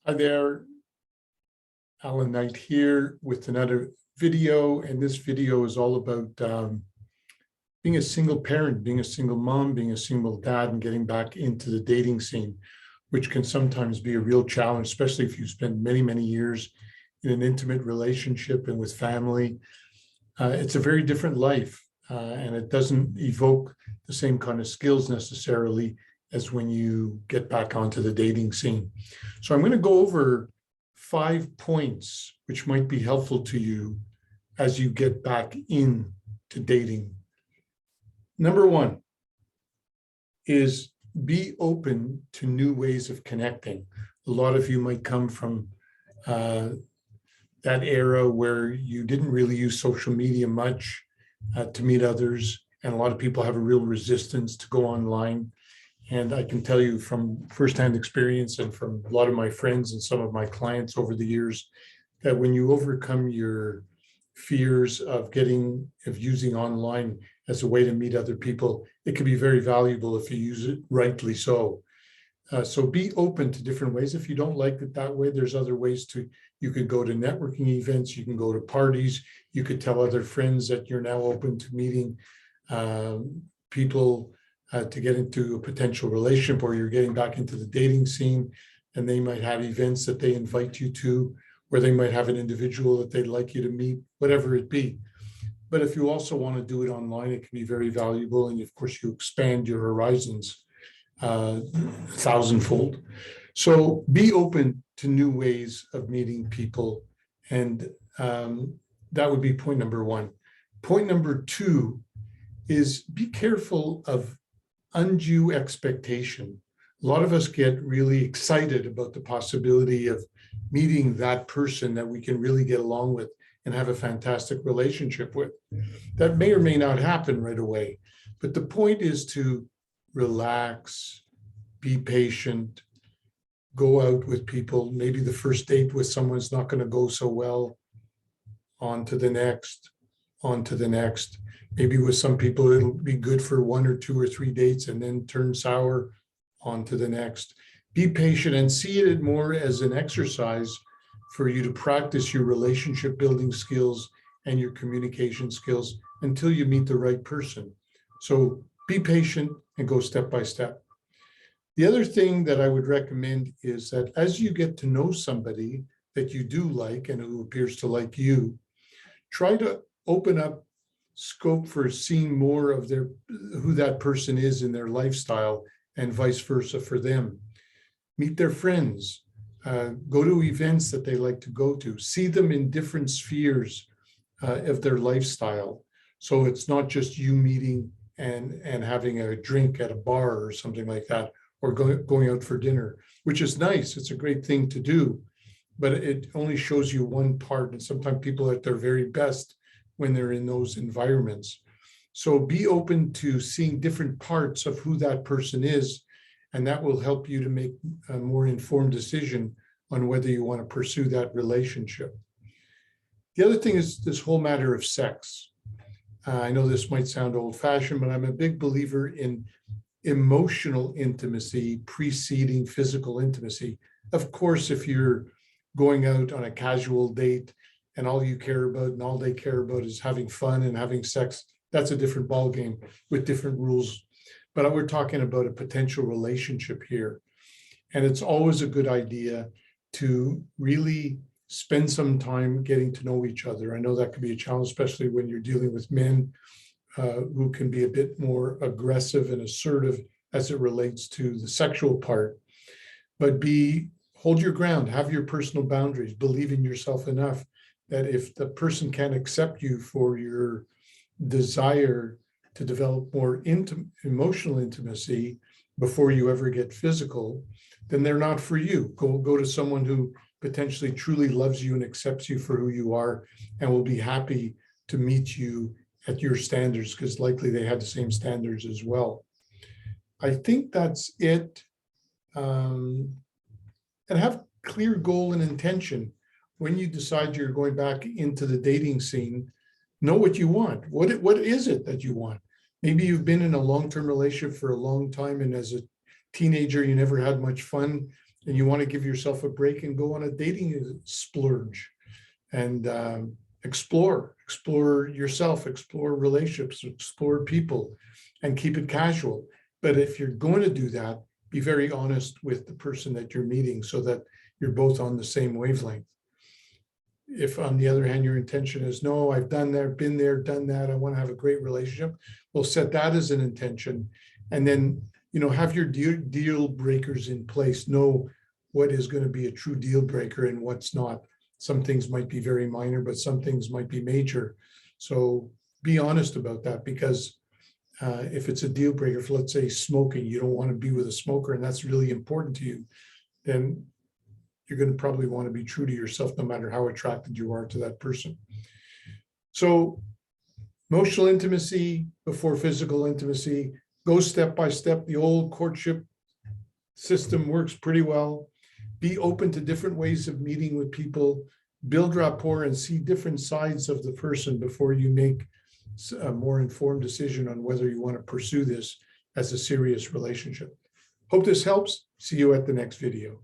Hi there, Allan Knight here with another video, and this video is all about being a single parent, being a single mom, being a single dad, and getting back into the dating scene, which can sometimes be a real challenge, especially if you spend many, many years in an intimate relationship and with family. It's a very different life, and it doesn't evoke the same kind of skills necessarily as when you get back onto the dating scene. So I'm going to go over 5 points which might be helpful to you as you get back into dating. Number 1 is be open to new ways of connecting. A lot of you might come from that era where you didn't really use social media much to meet others, and a lot of people have a real resistance to go online. And I can tell you from firsthand experience and from a lot of my friends and some of my clients over the years that when you overcome your fears of using online as a way to meet other people, it can be very valuable if you use it rightly so. So be open to different ways. If you don't like it that way, there's other ways you could go to networking events, you can go to parties, you could tell other friends that you're now open to meeting people to get into a potential relationship, or you're getting back into the dating scene, and they might have events that they invite you to, or they might have an individual that they'd like you to meet, whatever it be. But if you also want to do it online, it can be very valuable. And of course, you expand your horizons 1,000-fold. So be open to new ways of meeting people. And that would be point number 1. Point number 2 is be careful of undue expectation. A lot of us get really excited about the possibility of meeting that person that we can really get along with and have a fantastic relationship with. That may or may not happen right away, but the point is to relax, be patient, go out with people. Maybe the first date with someone's not going to go so well. On to the next, on to the next. Maybe with some people, it'll be good for 1 or 2 or 3 dates and then turn sour. On to the next. Be patient and see it more as an exercise for you to practice your relationship building skills and your communication skills until you meet the right person. So be patient and go step by step. The other thing that I would recommend is that as you get to know somebody that you do like and who appears to like you, try to open up scope for seeing more of who that person is in their lifestyle, and vice versa for them. Meet their friends, go to events that they like to go to, see them in different spheres of their lifestyle. So it's not just you meeting and having a drink at a bar or something like that, or going out for dinner, which is nice. It's a great thing to do, but it only shows you one part. And sometimes people are at their very best when they're in those environments. So be open to seeing different parts of who that person is, and that will help you to make a more informed decision on whether you want to pursue that relationship. The other thing is this whole matter of sex. I know this might sound old-fashioned, but I'm a big believer in emotional intimacy preceding physical intimacy. Of course, if you're going out on a casual date and all you care about and all they care about is having fun and having sex, that's a different ballgame with different rules. But we're talking about a potential relationship here. And it's always a good idea to really spend some time getting to know each other. I know that can be a challenge, especially when you're dealing with men who can be a bit more aggressive and assertive as it relates to the sexual part. But hold your ground, have your personal boundaries, believe in yourself enough that if the person can't accept you for your desire to develop more emotional intimacy before you ever get physical, then they're not for you. Go to someone who potentially truly loves you and accepts you for who you are and will be happy to meet you at your standards, because likely they have the same standards as well. I think that's it. And have clear goal and intention. When you decide you're going back into the dating scene, know what you want. What is it that you want? Maybe you've been in a long-term relationship for a long time, and as a teenager, you never had much fun. and you want to give yourself a break and go on a dating splurge and explore yourself, explore relationships, explore people, and keep it casual. But if you're going to do that, be very honest with the person that you're meeting so that you're both on the same wavelength. If, on the other hand, your intention is, no, I've done that, been there, done that, I want to have a great relationship, we'll set that as an intention. And then, have your deal breakers in place. Know what is going to be a true deal breaker and what's not. Some things might be very minor, but some things might be major. So be honest about that, because if it's a deal breaker for, let's say, smoking, you don't want to be with a smoker, and that's really important to you, then you're going to probably want to be true to yourself, no matter how attracted you are to that person. So emotional intimacy before physical intimacy, go step by step. The old courtship system works pretty well. Be open to different ways of meeting with people, build rapport, and see different sides of the person before you make a more informed decision on whether you want to pursue this as a serious relationship. Hope this helps. See you at the next video.